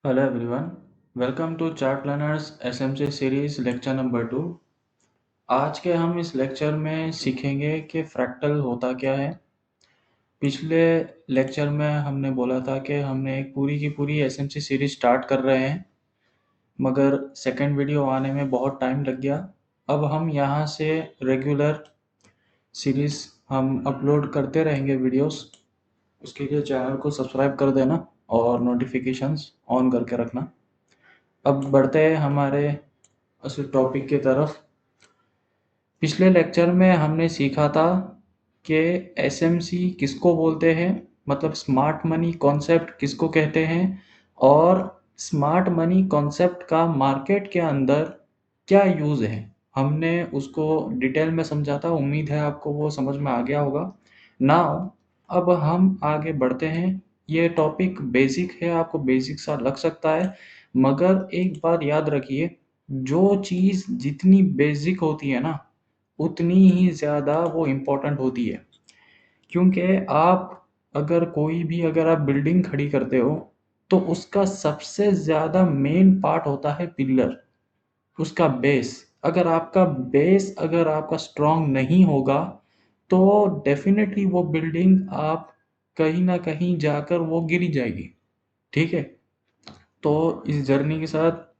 Hello everyone, welcome to Chart Learners SMC series lecture number 2। आज के हम इस लेक्चर में सीखेंगे कि फ्रैक्टल होता क्या है। पिछले लेक्चर में हमने बोला था कि हमने एक पूरी की पूरी एसएमसी सीरीज स्टार्ट कर रहे हैं, मगर सेकंड वीडियो आने में बहुत टाइम लग गया। अब हम यहाँ से रेगुलर सीरीज हम अपलोड करते रहेंगे वीडियोस। उसके लिए चैनल को सब्सक्राइब कर देना और नोटिफिकेशंस ऑन करके रखना। अब बढ़ते हैं हमारे उस टॉपिक की तरफ। पिछले लेक्चर में हमने सीखा था कि एसएमसी किसको बोलते हैं, मतलब स्मार्ट मनी कॉन्सेप्ट किसको कहते हैं, और स्मार्ट मनी कॉन्सेप्ट का मार्केट के अंदर क्या यूज़ है। हमने उसको डिटेल में समझा था, उम्मीद है आपको वो समझ में आ गया होगा। नाउ अब हम आगे बढ़ते हैं। ये टॉपिक बेसिक है, आपको बेसिक सा लग सकता है, मगर एक बात याद रखिए, जो चीज़ जितनी बेसिक होती है ना, उतनी ही ज़्यादा वो इम्पोर्टेंट होती है। क्योंकि अगर आप बिल्डिंग खड़ी करते हो, तो उसका सबसे ज़्यादा मेन पार्ट होता है पिलर, उसका बेस। अगर आपका स्ट्रॉन्ग नहीं होगा, तो डेफिनेटली वो बिल्डिंग आप कहीं ना कहीं जाकर वो गिरी जाएगी। ठीक है, तो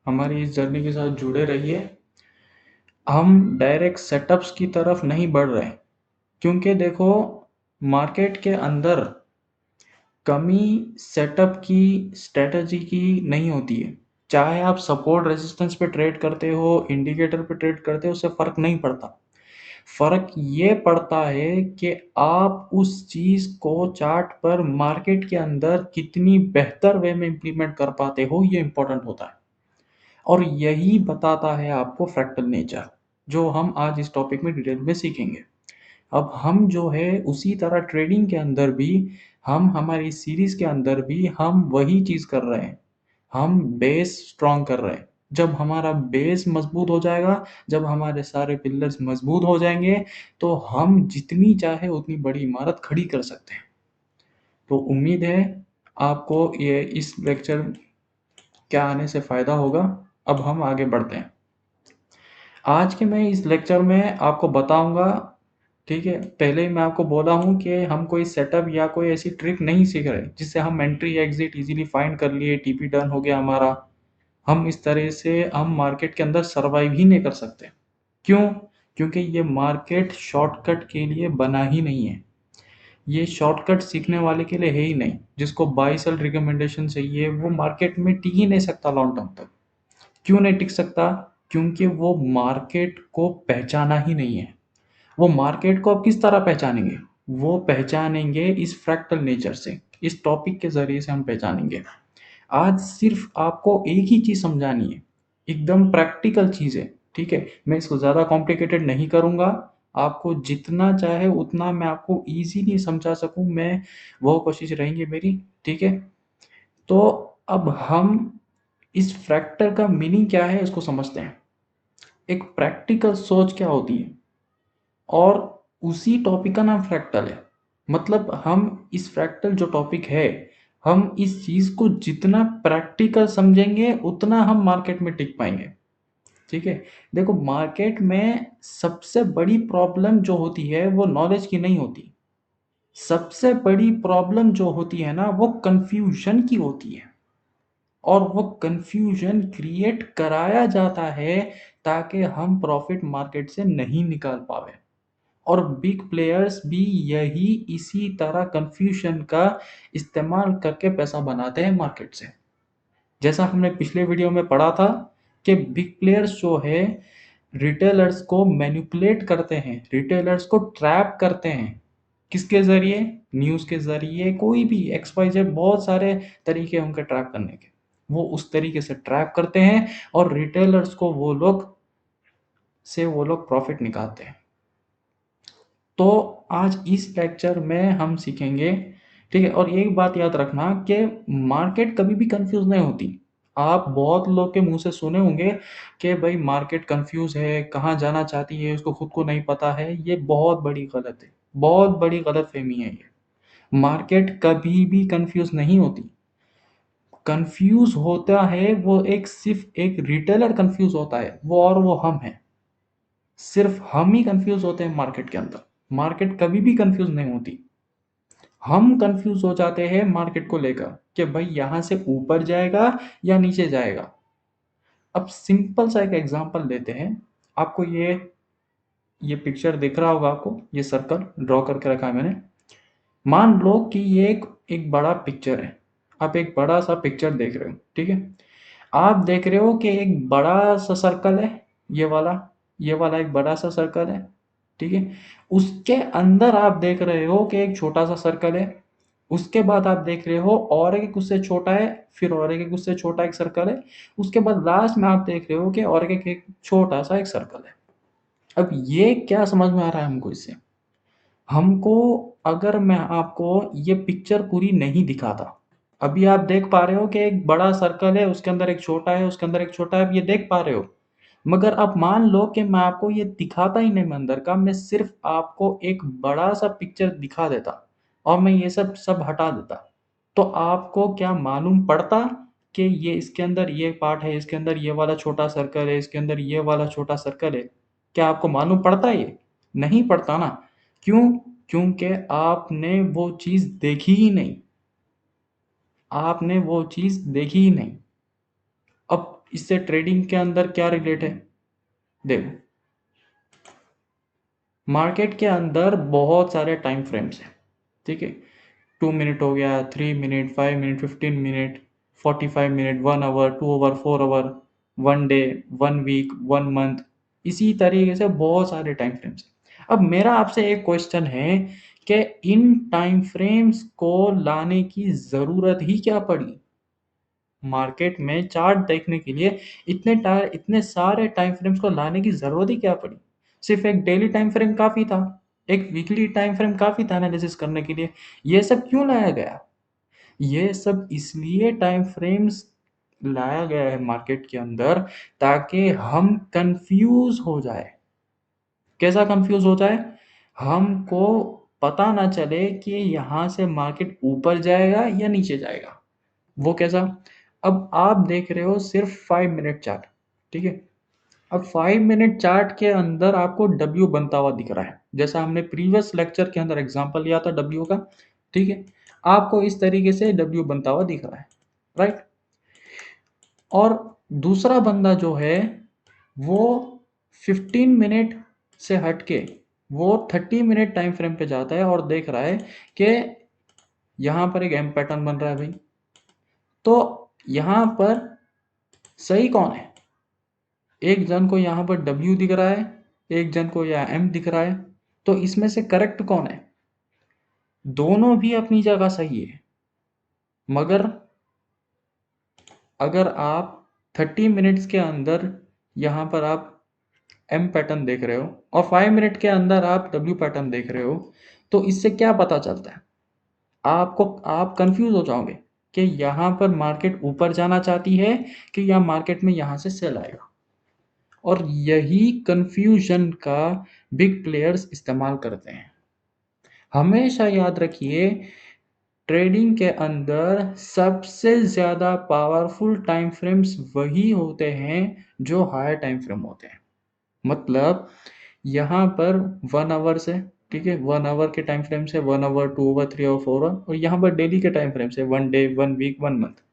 हमारी इस जर्नी के साथ जुड़े रहिए। हम डायरेक्ट सेटअप्स की तरफ नहीं बढ़ रहे, क्योंकि देखो, मार्केट के अंदर कमी सेटअप की, स्ट्रेटजी की नहीं होती है। चाहे आप सपोर्ट रेजिस्टेंस पे ट्रेड करते हो, इंडिकेटर पे ट्रेड करते हो, उससे फर्क नहीं पड़ता। फर्क ये पड़ता है कि आप उस चीज को चार्ट पर मार्केट के अंदर कितनी बेहतर वे में इंप्लीमेंट कर पाते हो, ये इंपॉर्टेंट होता है। और यही बताता है आपको फ्रैक्टल नेचर, जो हम आज इस टॉपिक में डिटेल में सीखेंगे। अब हम जो है उसी तरह ट्रेडिंग के अंदर भी, हम हमारी सीरीज के अंदर भी हम वही चीज कर रहे हैं। हम बेस स्ट्रॉन्ग कर रहे हैं। जब हमारा बेस मजबूत हो जाएगा, जब हमारे सारे पिलर्स मजबूत हो जाएंगे, तो हम जितनी चाहे उतनी बड़ी इमारत खड़ी कर सकते हैं। तो उम्मीद है आपको ये इस लेक्चर के आने से फायदा होगा। अब हम आगे बढ़ते हैं। आज के मैं इस लेक्चर में आपको बताऊंगा, ठीक है, पहले ही मैं आपको बोला हूँ कि हम कोई सेटअप या कोई ऐसी ट्रिक नहीं सीख रहे जिससे हम एंट्री एग्जिट इजीली फाइंड कर लिए, टीपी डन हो गया हमारा। हम इस तरह से हम मार्केट के अंदर सरवाइव ही नहीं कर सकते। क्यों? क्योंकि ये मार्केट शॉर्टकट के लिए बना ही नहीं है। ये शॉर्टकट सीखने वाले के लिए है ही नहीं। जिसको बाई सेल रिकमेंडेशन चाहिए, वो मार्केट में टिक ही नहीं सकता लॉन्ग टर्म तक। क्यों नहीं टिक सकता? क्योंकि वो मार्केट को पहचाना ही नहीं है। वो मार्केट को आप किस तरह पहचानेंगे? वो पहचानेंगे इस फ्रैक्टल नेचर से, इस टॉपिक के जरिए से हम पहचानेंगे। आज सिर्फ आपको एक ही चीज समझानी है, एकदम प्रैक्टिकल चीज है। ठीक है, मैं इसको ज्यादा कॉम्प्लिकेटेड नहीं करूंगा। आपको जितना चाहे उतना मैं आपको इजीली समझा सकूं, मैं वो कोशिश रहेंगी मेरी। ठीक है, तो अब हम इस फ्रैक्टर का मीनिंग क्या है इसको समझते हैं। एक प्रैक्टिकल सोच क्या होती है, और उसी टॉपिक का नाम फ्रैक्टल है। मतलब हम इस फ्रैक्टल जो टॉपिक है, हम इस चीज को जितना प्रैक्टिकल समझेंगे उतना हम मार्केट में टिक पाएंगे। ठीक है, देखो, मार्केट में सबसे बड़ी प्रॉब्लम जो होती है वो नॉलेज की नहीं होती। सबसे बड़ी प्रॉब्लम जो होती है ना, वो कंफ्यूजन की होती है। और वो कंफ्यूजन क्रिएट कराया जाता है ताकि हम प्रॉफिट मार्केट से नहीं निकाल पावे। और बिग प्लेयर्स भी यही इसी तरह कंफ्यूजन का इस्तेमाल करके पैसा बनाते हैं मार्केट से। जैसा हमने पिछले वीडियो में पढ़ा था कि बिग प्लेयर्स जो है रिटेलर्स को मैनिपुलेट करते हैं, रिटेलर्स को ट्रैप करते हैं। किसके जरिए? न्यूज के जरिए, कोई भी एक्स वाई जेड, बहुत सारे तरीके हैं उनके ट्रैप करने के। वो उस तरीके से ट्रैप करते हैं और रिटेलर्स को वो लोग प्रॉफिट निकालते हैं। तो आज इस लेक्चर में हम सीखेंगे। ठीक है, और एक बात याद रखना कि मार्केट कभी भी कंफ्यूज नहीं होती। आप बहुत लोग के मुंह से सुने होंगे कि भाई मार्केट कंफ्यूज है, कहाँ जाना चाहती है उसको खुद को नहीं पता है। ये बहुत बड़ी गलत है, बहुत बड़ी गलत फहमी है ये। मार्केट कभी भी कंफ्यूज नहीं होती। कंफ्यूज होता है वो सिर्फ एक रिटेलर कंफ्यूज होता है, वो हम हैं। सिर्फ हम ही कंफ्यूज होते हैं मार्केट के अंदर। मार्केट कभी भी कंफ्यूज नहीं होती। हम कंफ्यूज हो जाते हैं मार्केट को लेकर कि भाई यहां से ऊपर जाएगा या नीचे जाएगा। अब सिंपल सा एक एग्जांपल लेते हैं। आपको ये पिक्चर दिख रहा होगा, आपको ये सर्कल ड्रॉ करके रखा है मैंने। मान लो कि ये एक बड़ा पिक्चर है। आप एक बड़ा सा पिक्चर देख रहे हो, ठीक है। आप देख रहे हो कि एक बड़ा सा सर्कल है, ये वाला एक बड़ा सा सर्कल है, ठीक है। उसके अंदर आप देख रहे हो कि एक छोटा सा सर्कल है। उसके बाद आप देख रहे हो और एक उससे छोटा है, फिर और एक उससे छोटा एक सर्कल है। उसके बाद लास्ट में आप देख रहे हो कि और एक छोटा सा एक सर्कल है। अब ये क्या समझ में आ रहा है हमको इससे? हमको, अगर मैं आपको ये पिक्चर पूरी नहीं दिखाता, अभी आप देख पा रहे हो कि एक बड़ा सर्कल है, उसके अंदर एक छोटा है, उसके अंदर एक छोटा है, आप ये देख पा रहे हो। मगर अब मान लो कि मैं आपको ये दिखाता ही नहीं मैं अंदर का, मैं सिर्फ आपको एक बड़ा सा पिक्चर दिखा देता और मैं ये सब सब हटा देता, तो आपको क्या मालूम पड़ता कि ये इसके अंदर ये पार्ट है, इसके अंदर ये वाला छोटा सर्कल है, इसके अंदर ये वाला छोटा सर्कल है? क्या आपको मालूम पड़ता ये? नहीं पड़ता ना। क्यों? क्योंकि आपने वो चीज़ देखी ही नहीं। आपने वो चीज़ देखी ही नहीं। अब इससे ट्रेडिंग के अंदर क्या रिलेट है? देखो, मार्केट के अंदर बहुत सारे टाइम फ्रेम्स हैं, ठीक है। 2 मिनट हो गया, 3 minute, 5 minute, 15 minute, 45 minute, 1 hour, 2 hour, 4 hour, 1 day, 1 week, 1 month. इसी तरीके से बहुत सारे टाइम फ्रेम्स हैं। अब मेरा आपसे एक क्वेश्चन है कि इन टाइम फ्रेम्स को लाने की ज़रूरत ही क्या पड़ी? मार्केट में चार्ट देखने के लिए इतने सारे टाइम फ्रेम्स को लाने की ज़रूरत ही क्या पड़ी? सिर्फ एक डेली टाइम फ्रेम काफ़ी था, एक वीकली टाइम फ्रेम काफ़ी था एनालिसिस करने के लिए। ये सब क्यों लाया गया? ये सब इसलिए टाइम फ्रेम्स लाया गया है मार्केट के अंदर, ताकि हम कंफ्यूज हो जाए। कैसा कंफ्यूज हो जाए? हमको पता ना चले कि यहाँ से मार्केट ऊपर जाएगा या नीचे जाएगा। वो कैसा? अब आप देख रहे हो सिर्फ 5 मिनट चार्ट, ठीक है। अब 5 मिनट चार्ट के अंदर आपको डब्ल्यू बनता हुआ दिख रहा है, जैसा हमने प्रीवियस लेक्चर के अंदर एग्जांपल लिया था डब्ल्यू का, ठीक है। आपको इस तरीके से डब्ल्यू बनता हुआ दिख रहा है, राइट। और दूसरा बंदा जो है वो 15 मिनट से हटके वो 30 मिनट टाइम फ्रेम पे जाता है और देख रहा है कि यहाँ पर एक एम पैटर्न बन रहा है भाई। तो यहाँ पर सही कौन है? एक जन को यहाँ पर W दिख रहा है, एक जन को यहाँ M दिख रहा है। तो इसमें से करेक्ट कौन है? दोनों भी अपनी जगह सही है, मगर अगर आप 30 मिनट्स के अंदर यहाँ पर आप M पैटर्न देख रहे हो और 5 मिनट के अंदर आप W पैटर्न देख रहे हो, तो इससे क्या पता चलता है? आप कंफ्यूज हो जाओगे कि यहाँ पर मार्केट ऊपर जाना चाहती है कि या मार्केट में यहाँ से सेल आएगा। और यही कंफ्यूजन का बिग प्लेयर्स इस्तेमाल करते हैं। हमेशा याद रखिए, ट्रेडिंग के अंदर सबसे ज़्यादा पावरफुल टाइम फ्रेम्स वही होते हैं जो हायर टाइम फ्रेम होते हैं। मतलब यहाँ पर 1 आवर से, ठीक है, 1 आवर के टाइम फ्रेम से 1 आवर, 2 आवर, 3 आवर, 4 आवर, और यहाँ पर डेली के टाइम फ्रेम से 1 डे, 1 वीक, 1 मंथ।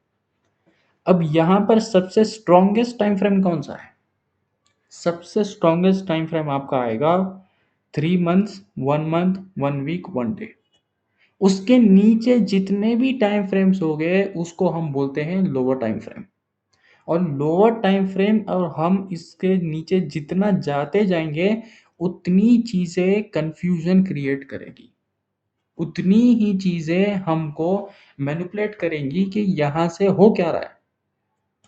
अब यहाँ पर सबसे स्ट्रॉन्गेस्ट टाइम फ्रेम कौन सा है? सबसे स्ट्रॉन्गेस्ट टाइम फ्रेम आपका आएगा 3 मंथ्स, 1 मंथ, 1 वीक, 1 डे। उसके नीचे जितने भी टाइम फ्रेम्स हो गए उसको हम बोलते हैं लोअर टाइम फ्रेम। और लोअर टाइम फ्रेम और हम इसके नीचे जितना जाते जाएंगे उतनी चीज़ें कंफ्यूजन क्रिएट करेगी, उतनी ही चीज़ें हमको मैनिपुलेट करेंगी कि यहाँ से हो क्या रहा है।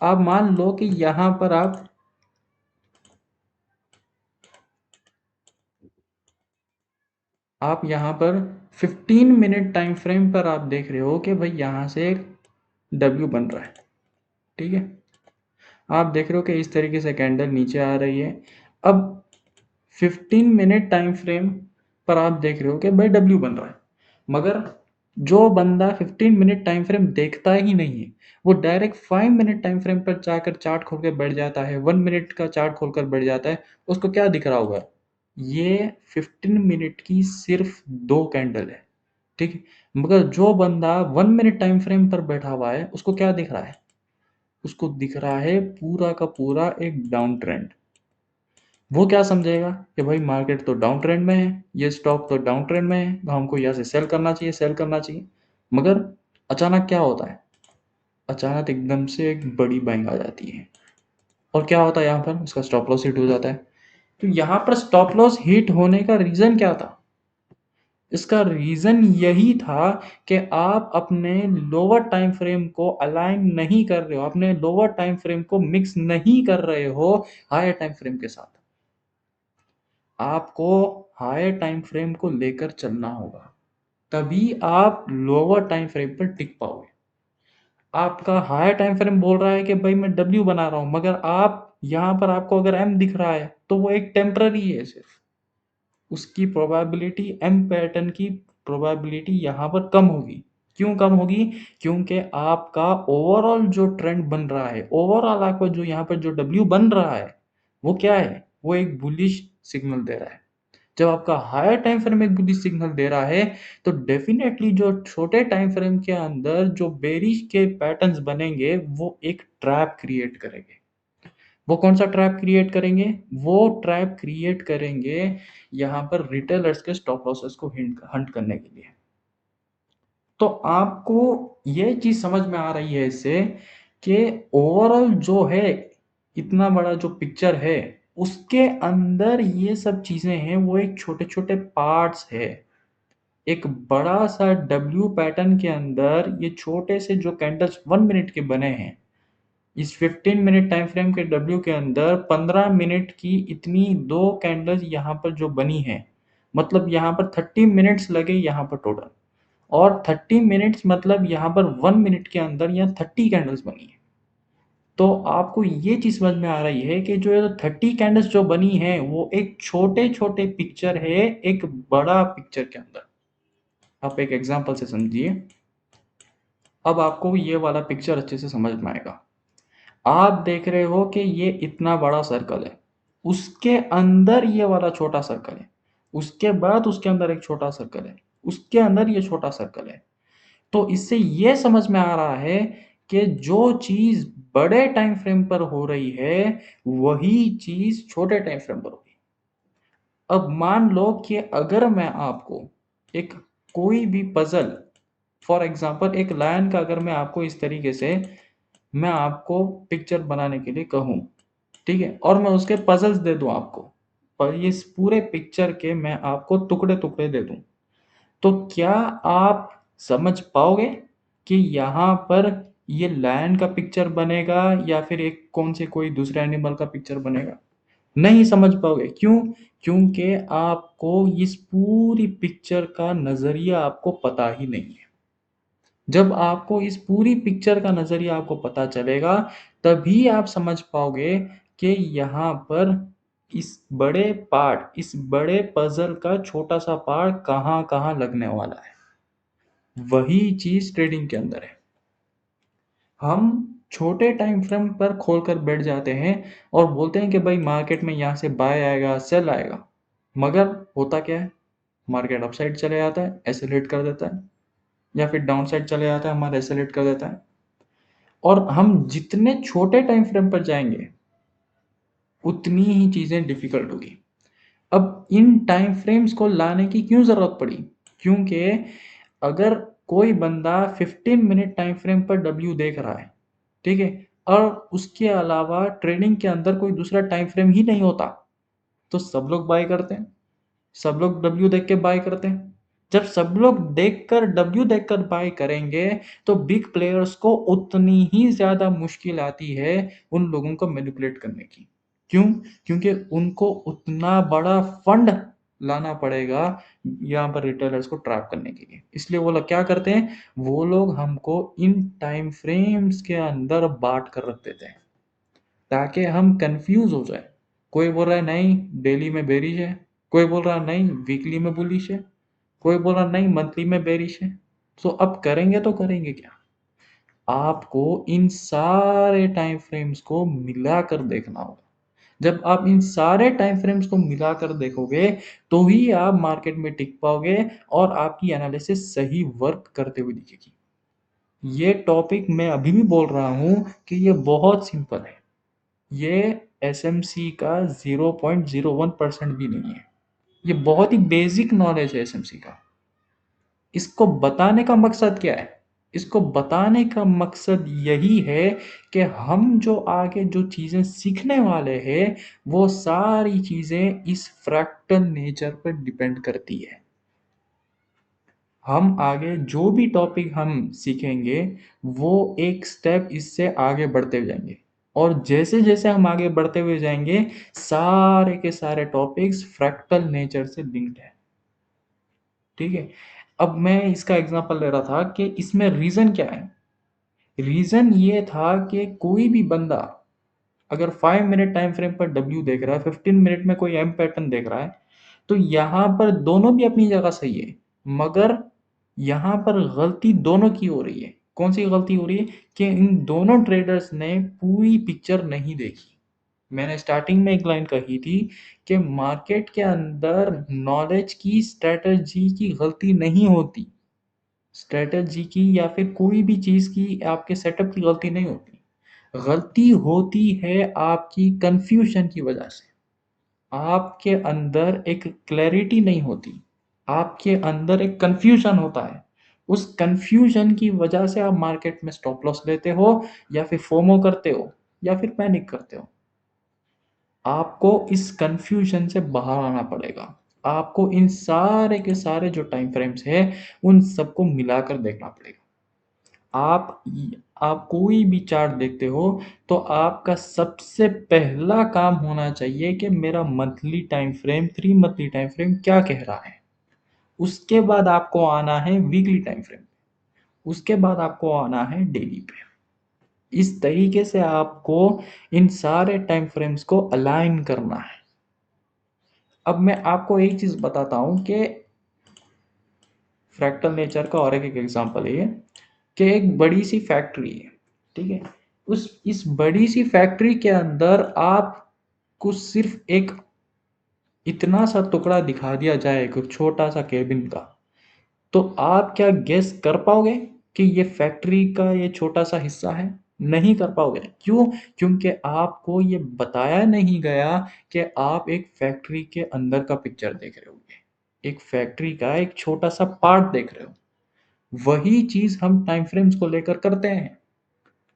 आप मान लो कि यहाँ पर आप यहाँ पर 15 मिनट टाइम फ्रेम पर आप देख रहे हो कि भाई यहाँ से एक डब्ल्यू बन रहा है, ठीक है। आप देख रहे हो कि इस तरीके से कैंडल नीचे आ रही है। अब 15 मिनट टाइम फ्रेम पर आप देख रहे हो कि भाई डब्ल्यू बन रहा है, मगर जो बंदा 15 मिनट टाइम फ्रेम देखता ही नहीं है, वो डायरेक्ट 5 मिनट टाइम फ्रेम पर जाकर चार्ट खोल के बैठ जाता है, 1 मिनट का चार्ट खोलकर बैठ जाता है, उसको क्या दिख रहा होगा? ये 15 मिनट की सिर्फ 2 कैंडल है, ठीक है? मगर जो बंदा 1 मिनट टाइम फ्रेम पर बैठा हुआ है, उसको क्या दिख रहा है? उसको दिख रहा है पूरा का पूरा एक डाउन ट्रेंड। वो क्या समझेगा कि भाई मार्केट तो डाउन ट्रेंड में है, ये स्टॉक तो डाउन ट्रेंड में है, तो हमको यहाँ से सेल करना चाहिए, सेल करना चाहिए। मगर अचानक क्या होता है? अचानक एकदम से एक बड़ी बाइंग आ जाती है और क्या होता है यहाँ पर? उसका स्टॉप लॉस हिट हो जाता है। तो यहाँ पर स्टॉप लॉस हिट होने का रीज़न क्या था? इसका रीज़न यही था कि आप अपने लोअर टाइम फ्रेम को अलाइन नहीं कर रहे हो, अपने लोअर टाइम फ्रेम को मिक्स नहीं कर रहे हो हायर टाइम फ्रेम के साथ। आपको हायर टाइम फ्रेम को लेकर चलना होगा, तभी आप लोअर टाइम फ्रेम पर टिक पाओगे। आपका हायर टाइम फ्रेम बोल रहा है कि भाई मैं डब्ल्यू बना रहा हूँ, मगर आप यहाँ पर आपको अगर एम दिख रहा है तो वो एक टेम्पररी है सिर्फ। उसकी प्रोबेबिलिटी, एम पैटर्न की प्रोबेबिलिटी यहाँ पर कम होगी। क्यों कम होगी? क्योंकि आपका ओवरऑल जो ट्रेंड बन रहा है, ओवरऑल आपका जो यहाँ पर जो डब्ल्यू बन रहा है, वो क्या है? वो एक बुलिश सिग्नल दे रहा है। जब आपका हायर टाइम फ्रेम एक बुलिश सिग्नल दे रहा है, तो डेफिनेटली जो छोटे टाइम फ्रेम के अंदर जो बेरिश के पैटर्न्स बनेंगे, वो एक ट्रैप क्रिएट करेंगे। वो कौन सा ट्रैप क्रिएट करेंगे? वो ट्रैप क्रिएट करेंगे यहाँ पर रिटेलर्स के स्टॉप लॉसेस को हंट करने के लिए। तो आपको ये चीज़ समझ में आ रही है इससे कि ओवरऑल जो है, इतना बड़ा जो पिक्चर है, उसके अंदर ये सब चीज़ें हैं, वो एक छोटे-छोटे पार्ट्स है। एक बड़ा-सा डब्ल्यू पैटर्न के अंदर ये छोटे से जो कैंडल्स 1 मिनट के बने हैं, इस 15 मिनट टाइम फ्रेम के डब्ल्यू के अंदर 15 मिनट की इतनी 2 कैंडल्स यहाँ पर जो बनी है, मतलब यहाँ पर 30 मिनट्स लगे यहाँ पर टोटल, और 30 मिनट्स मतलब यहाँ पर 1 मिनट के अंदर यहाँ 30 कैंडल्स बनी है। तो आपको ये चीज़ समझ में आ रही है कि जो ये 30 कैंडल्स जो बनी है, वो एक छोटे-छोटे पिक्चर है एक बड़ा पिक्चर के अंदर। आप एक एग्जांपल से समझिए। अब आपको ये वाला पिक्चर अच्छे से समझ में आएगा। आप देख रहे हो कि ये इतना बड़ा सर्कल है, उसके अंदर ये वाला छोटा सर्कल है, उसके बाद उसके अंदर एक छोटा सर्कल है, उसके अंदर ये छोटा सर्कल है। तो इससे ये समझ में आ रहा है कि जो चीज़ बड़े टाइम फ्रेम पर हो रही है, वही चीज़ छोटे टाइम फ्रेम पर होगी। अब मान लो कि अगर मैं आपको एक कोई भी पज़ल, फॉर एग्ज़ाम्पल एक लायन का अगर मैं आपको इस तरीके से मैं आपको पिक्चर बनाने के लिए कहूँ, ठीक है? और मैं उसके पज़ल्स दे दूँ आपको, और इस पूरे पिक्चर के मैं आपको टुकड़े-टुकड़े दे दूँ, तो क्या आप समझ पाओगे कि यहाँ पर ये लायन का पिक्चर बनेगा या फिर एक कौन से कोई दूसरे एनिमल का पिक्चर बनेगा? नहीं समझ पाओगे। क्यों? क्योंकि आपको इस पूरी पिक्चर का नज़रिया आपको पता ही नहीं है। जब आपको इस पूरी पिक्चर का नज़रिया आपको पता चलेगा, तभी आप समझ पाओगे कि यहाँ पर इस बड़े पज़ल का छोटा-सा पार्ट कहाँ-कहाँ लगने वाला है। वही चीज़ ट्रेडिंग के अंदर है। हम छोटे टाइम फ्रेम पर खोलकर बैठ जाते हैं और बोलते हैं कि भाई मार्केट में यहाँ से बाय आएगा, सेल आएगा। मगर होता क्या है? मार्केट अपसाइड चले जाता है, एसिलेट कर देता है, या फिर डाउन साइड चले जाता है, हमारा एसिलेट कर देता है। और हम जितने छोटे टाइम फ्रेम पर जाएँगे, उतनी ही चीज़ें डिफ़िकल्ट होगी। अब इन टाइम फ्रेम्स को लाने की क्यों ज़रूरत पड़ी? क्योंकि अगर कोई बंदा 15 मिनट टाइम फ्रेम पर डब्ल्यू देख रहा है, ठीक है? और उसके अलावा ट्रेडिंग के अंदर कोई दूसरा टाइम फ्रेम ही नहीं होता, तो सब लोग बाय करते हैं। सब लोग डब्ल्यू देख के बाय करते हैं। जब सब लोग देखकर डब्ल्यू देखकर बाय करेंगे, तो बिग प्लेयर्स को उतनी ही ज़्यादा मुश्किल आती है उन लोगों को मैनिपुलेट करने की। क्यों? क्योंकि उनको उतना बड़ा फंड लाना पड़ेगा यहाँ पर रिटेलर्स को ट्रैप करने के लिए। इसलिए वो लोग क्या करते हैं? वो लोग हमको इन टाइम फ्रेम्स के अंदर बाँट कर रख देते हैं, ताकि हम कन्फ्यूज़ हो जाएँ। कोई बोल रहा है नहीं डेली में बेरिश है, कोई बोल रहा है नहीं वीकली में बुलिश है, कोई बोल रहा है नहीं मंथली में बेरिश है। सो अब करेंगे तो करेंगे क्या? आपको इन सारे टाइम फ्रेम्स को मिलाकर देखना होगा। जब आप इन सारे टाइम फ्रेम्स को मिलाकर देखोगे, तो ही आप मार्केट में टिक पाओगे और आपकी एनालिसिस सही वर्क करते हुए दिखेगी। ये टॉपिक मैं अभी भी बोल रहा हूँ कि ये बहुत सिंपल है। ये एसएमसी का 0.01% भी नहीं है। ये बहुत ही बेसिक नॉलेज है एसएमसी का। इसको बताने का मकसद क्या है? इसको बताने का मकसद यही है कि हम जो आगे जो चीज़ें सीखने वाले हैं, वो सारी चीज़ें इस फ्रैक्टल नेचर पर डिपेंड करती है। हम आगे जो भी टॉपिक हम सीखेंगे, वो एक स्टेप इससे आगे बढ़ते हुए जाएंगे। और जैसे जैसे हम आगे बढ़ते हुए जाएंगे, सारे के सारे टॉपिक्स फ्रैक्टल नेचर से लिंक्ड है। ठीक है? अब मैं इसका एग्जांपल ले रहा था कि इसमें रीज़न क्या है? रीज़न ये था कि कोई भी बंदा अगर 5 मिनट टाइम फ्रेम पर डब्ल्यू देख रहा है, 15 मिनट में कोई एम पैटर्न देख रहा है, तो यहाँ पर दोनों भी अपनी जगह सही है, मगर यहाँ पर गलती दोनों की हो रही है। कौन सी गलती हो रही है? कि इन दोनों ट्रेडर्स ने पूरी पिक्चर नहीं देखी। मैंने स्टार्टिंग में एक लाइन कही थी कि मार्केट के अंदर नॉलेज की, स्ट्रेटजी की गलती नहीं होती। स्ट्रेटजी की या फिर कोई भी चीज़ की, आपके सेटअप की गलती नहीं होती। गलती होती है आपकी कन्फ्यूजन की वजह से। आपके अंदर एक क्लैरिटी नहीं होती। आपके अंदर एक कन्फ्यूजन होता है। उस कन्फ्यूजन की वजह से आप मार्केट में स्टॉप लॉस लेते हो, या फिर फोमो करते हो, या फिर पैनिक करते हो। आपको इस कन्फ्यूजन से बाहर आना पड़ेगा। आपको इन सारे के सारे जो टाइम फ्रेम्स है, उन सबको मिलाकर देखना पड़ेगा। आप कोई भी चार्ट देखते हो, तो आपका सबसे पहला काम होना चाहिए कि मेरा monthly time frame, 3 monthly time frame क्या कह रहा है। उसके बाद आपको आना है वीकली टाइम फ्रेम, उसके बाद आपको आना है डेली पे। इस तरीके से आपको इन सारे टाइम फ्रेम्स को अलाइन करना है। अब मैं आपको एक चीज बताता हूं कि फ्रैक्टल नेचर का और एक एग्जांपल है ये, कि एक बड़ी सी फैक्ट्री है। ठीक है? उस इस बड़ी सी फैक्ट्री के अंदर आपको सिर्फ एक इतना सा टुकड़ा दिखा दिया जाए, एक छोटा सा केबिन का, तो आप क्या गेस कर पाओगे कि ये फैक्ट्री का ये छोटा सा हिस्सा है? नहीं कर पाओगे। क्यों? क्योंकि आपको ये बताया नहीं गया कि आप एक फैक्ट्री के अंदर का पिक्चर देख रहे होगे, एक फैक्ट्री का एक छोटा सा पार्ट देख रहे हो। वही चीज हम टाइम फ्रेम्स को लेकर करते हैं।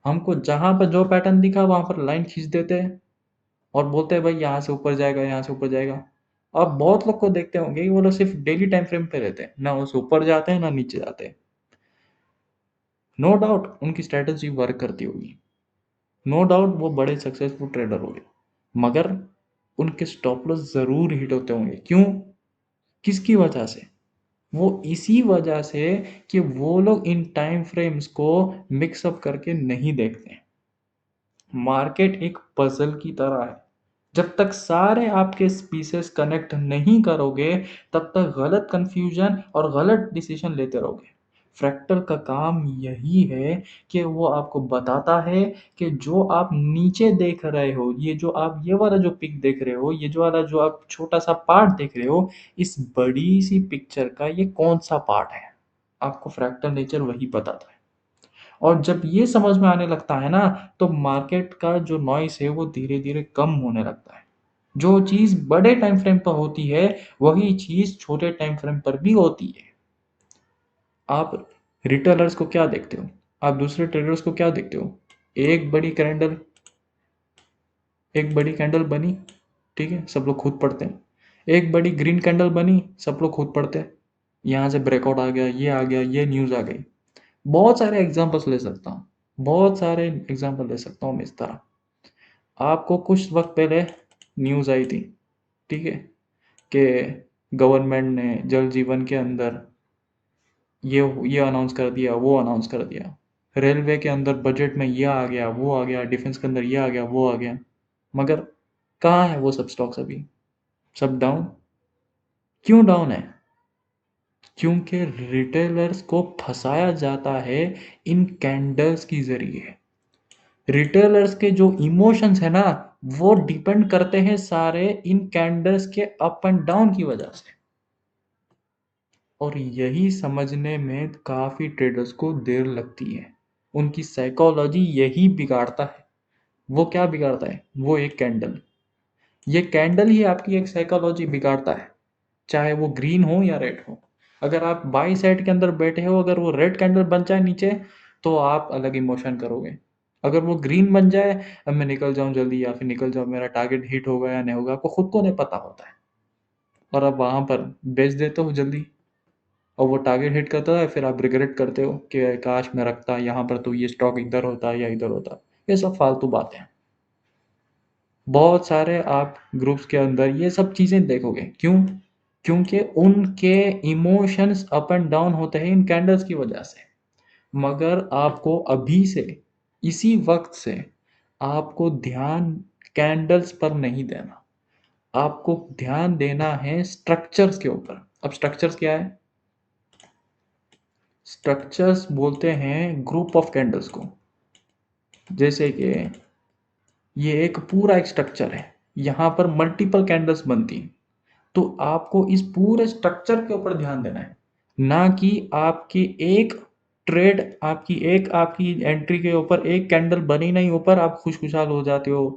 हमको जहां पर जो पैटर्न दिखा वहां पर लाइन खींच देते हैं और बोलते हैं भाई यहाँ से ऊपर जाएगा, यहाँ से ऊपर जाएगा। आप बहुत लोग को देखते होंगे कि वो लोग सिर्फ डेली टाइम फ्रेम पे रहते हैं, ना उससे ऊपर जाते हैं ना नीचे जाते हैं। नो डाउट उनकी स्ट्रेटजी वर्क करती होगी, नो डाउट वो बड़े सक्सेसफुल ट्रेडर होंगे, मगर उनके स्टॉप लॉस जरूर हिट होते होंगे। क्यों? किसकी वजह से? वो इसी वजह से कि वो लोग इन टाइम फ्रेम्स को मिक्सअप करके नहीं देखते। मार्केट एक पजल की तरह है। जब तक सारे आपके पीसेस कनेक्ट नहीं करोगे, तब तक गलत कंफ्यूजन और गलत डिसीजन लेते रहोगे। फ्रैक्टल का काम यही है कि वो आपको बताता है कि जो आप नीचे देख रहे हो, ये जो आप ये वाला जो पिक देख रहे हो, ये जो वाला जो आप छोटा सा पार्ट देख रहे हो, इस बड़ी सी पिक्चर का ये कौन सा पार्ट है, आपको फ्रैक्टल नेचर वही बताता है। और जब ये समझ में आने लगता है ना, तो मार्केट का जो नॉइस है वो धीरे धीरे कम होने लगता है। जो चीज बड़े टाइम फ्रेम पर होती है, वही चीज छोटे टाइम फ्रेम पर भी होती है। आप रिटेलर्स को क्या देखते हो? आप दूसरे ट्रेडर्स को क्या देखते हो? एक बड़ी कैंडल, एक बड़ी कैंडल बनी, ठीक है, सब लोग खुद पढ़ते हैं। एक बड़ी ग्रीन कैंडल बनी, सब लोग खुद पढ़ते हैं। यहाँ से ब्रेकआउट आ गया, ये न्यूज आ गई। बहुत सारे एग्जांपल्स ले सकता हूँ, बहुत सारे एग्जांपल ले सकता हूँ मैं इस तरह। आपको कुछ वक्त पहले न्यूज़ आई थी, ठीक है, कि गवर्नमेंट ने जल जीवन के अंदर ये अनाउंस कर दिया, वो अनाउंस कर दिया। रेलवे के अंदर बजट में ये आ गया, वो आ गया, डिफेंस के अंदर ये आ गया, वो आ गया। मगर कहाँ है वो सब स्टॉक्स अभी? सब डाउन। क्यों डाउन है? क्योंकि रिटेलर्स को फंसाया जाता है इन कैंडल्स की जरिए। रिटेलर्स के जो इमोशंस है ना, वो डिपेंड करते हैं सारे इन कैंडल्स के अप एंड डाउन की वजह से। और यही समझने में काफी ट्रेडर्स को देर लगती है। उनकी साइकोलॉजी यही बिगाड़ता है। वो क्या बिगाड़ता है? वो एक कैंडल। ये कैंडल ही आपकी एक साइकोलॉजी बिगाड़ता है, चाहे वो ग्रीन हो या रेड हो। अगर आप बाई साइड के अंदर बैठे हो, अगर वो रेड कैंडल बन जाए नीचे, तो आप अलग इमोशन करोगे। अगर वो ग्रीन बन जाए, अब मैं निकल जाऊं जल्दी या फिर निकल जाऊं, मेरा टारगेट हिट होगा या नहीं होगा, आपको खुद को नहीं पता होता है। और अब वहां पर बेच देते हो जल्दी, और वो टारगेट हिट करता है, फिर आप रिग्रेट करते हो कि काश मैं रखता यहाँ पर, तो ये स्टॉक इधर होता या इधर होता। ये सब फालतू बातें हैं। बहुत सारे आप ग्रुप्स के अंदर ये सब चीजें देखोगे। क्यों? क्योंकि उनके इमोशंस अप एंड डाउन होते हैं इन कैंडल्स की वजह से। मगर आपको अभी से, इसी वक्त से आपको ध्यान कैंडल्स पर नहीं देना। आपको ध्यान देना है स्ट्रक्चर्स के ऊपर। अब स्ट्रक्चर्स क्या है? स्ट्रक्चर्स बोलते हैं ग्रुप ऑफ कैंडल्स को। जैसे कि ये एक पूरा एक स्ट्रक्चर है, यहाँ पर मल्टीपल कैंडल्स बनती हैं। तो आपको इस पूरे स्ट्रक्चर के ऊपर ध्यान देना है, ना कि आपकी एक ट्रेड, आपकी एंट्री के ऊपर एक कैंडल बनी नहीं ऊपर आप खुशखुशाल हो जाते हो,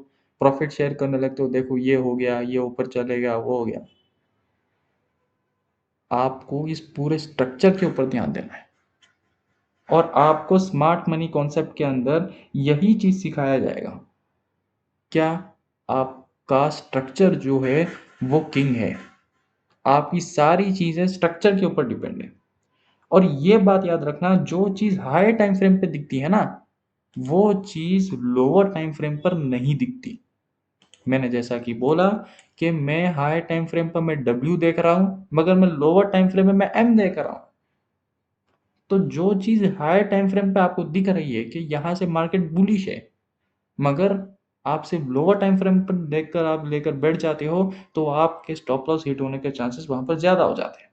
प्रॉफिट शेयर करने लगते हो, देखो ये हो गया, ये ऊपर चलेगा, वो हो गया। आपको इस पूरे स्ट्रक्चर के ऊपर ध्यान देना है। और आपको स्मार्ट मनी कॉन्सेप्ट के अंदर यही चीज सिखाया जाएगा। क्या? आपका स्ट्रक्चर जो है वो किंग है। आपकी सारी चीजें स्ट्रक्चर के ऊपर डिपेंड है। और ये बात याद रखना, जो चीज हाई टाइम फ्रेम पे दिखती है ना, वो चीज लोअर टाइम फ्रेम पर नहीं दिखती। मैंने जैसा कि बोला कि मैं हाई टाइम फ्रेम पर मैं डब्ल्यू देख रहा हूं, मगर मैं लोअर टाइम फ्रेम में मैं एम देख रहा हूं। तो जो चीज हाई टाइम फ्रेम पे आपको दिख रही है कि यहां से मार्केट बुलिश है, मगर आप सिर्फ लोअर टाइम फ्रेम पर देखकर आप लेकर बैठ जाते हो, तो आपके स्टॉप लॉस हिट होने के चांसेस वहां पर ज्यादा हो जाते हैं।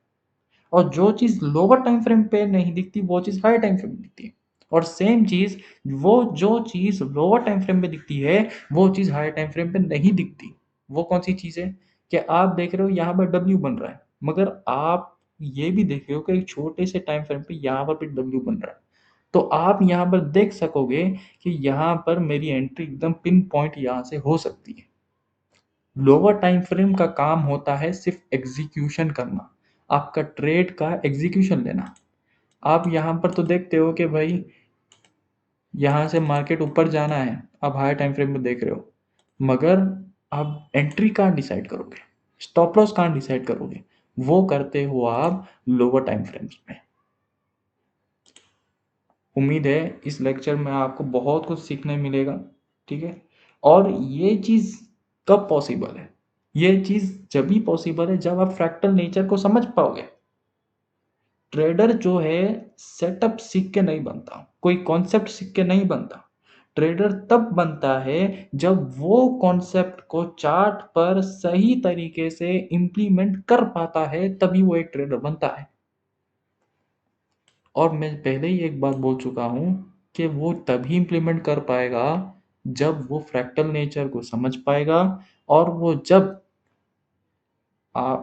और जो चीज लोअर टाइम फ्रेम पे नहीं दिखती, वो चीज हाई टाइम फ्रेम में दिखती है। और सेम चीज, वो जो चीज लोअर टाइम फ्रेम में दिखती है, वो चीज हाई टाइम फ्रेम पे नहीं दिखती। वो कौन सी चीज है? कि आप देख रहे हो यहाँ पर डब्ल्यू बन रहा है, मगर आप ये भी देख रहे हो कि एक छोटे से टाइम फ्रेम पे यहाँ पर भी डब्ल्यू बन रहा है। तो आप यहाँ पर देख सकोगे कि यहाँ पर मेरी एंट्री एकदम पिन पॉइंट यहाँ से हो सकती है। लोअर टाइम फ्रेम का काम होता है सिर्फ एग्जीक्यूशन करना, आपका ट्रेड का एग्जीक्यूशन लेना। आप यहाँ पर तो देखते हो कि भाई यहाँ से मार्केट ऊपर जाना है, आप हाई टाइम फ्रेम में देख रहे हो, मगर आप एंट्री कहाँ डिसाइड करोगे, स्टॉप लॉस कहाँ डिसाइड करोगे? वो करते हो आप लोअर टाइम फ्रेम्स में। उम्मीद है इस लेक्चर में आपको बहुत कुछ सीखने मिलेगा। ठीक है? और ये चीज कब पॉसिबल है? ये चीज जब भी पॉसिबल है जब आप फ्रैक्टल नेचर को समझ पाओगे। ट्रेडर जो है सेटअप सीख के नहीं बनता, कोई कॉन्सेप्ट सीख के नहीं बनता। ट्रेडर तब बनता है जब वो कॉन्सेप्ट को चार्ट पर सही तरीके से इंप्लीमेंट कर पाता है, तभी वो एक ट्रेडर बनता है। और मैं पहले ही एक बात बोल चुका हूं कि वो तभी इंप्लीमेंट कर पाएगा जब वो फ्रैक्टल नेचर को समझ पाएगा, और वो जब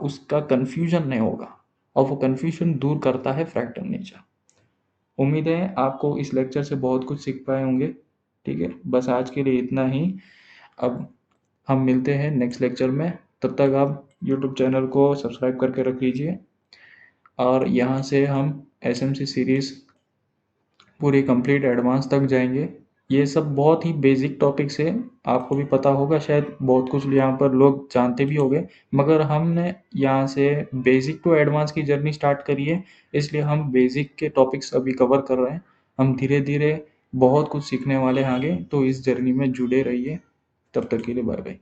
उसका कंफ्यूजन नहीं होगा, और वो कंफ्यूजन दूर करता है फ्रैक्टल नेचर। उम्मीद है आपको इस लेक्चर से बहुत कुछ सीख पाए होंगे। ठीक है, बस आज के लिए इतना ही। अब हम मिलते हैं नेक्स्ट लेक्चर में। तब तक आप यूट्यूब चैनल को सब्सक्राइब करके रख लीजिए, और यहाँ से हम एसएमसी सीरीज़ पूरी कंप्लीट एडवांस तक जाएंगे। ये सब बहुत ही बेसिक टॉपिक्स है, आपको भी पता होगा शायद, बहुत कुछ यहाँ पर लोग जानते भी होंगे, मगर हमने यहाँ से बेसिक टू एडवांस की जर्नी स्टार्ट करी है, इसलिए हम बेसिक के टॉपिक्स अभी कवर कर रहे हैं। हम धीरे धीरे बहुत कुछ सीखने वाले हैं आगे, तो इस जर्नी में जुड़े रहिए। तब तक के लिए बाय बाय।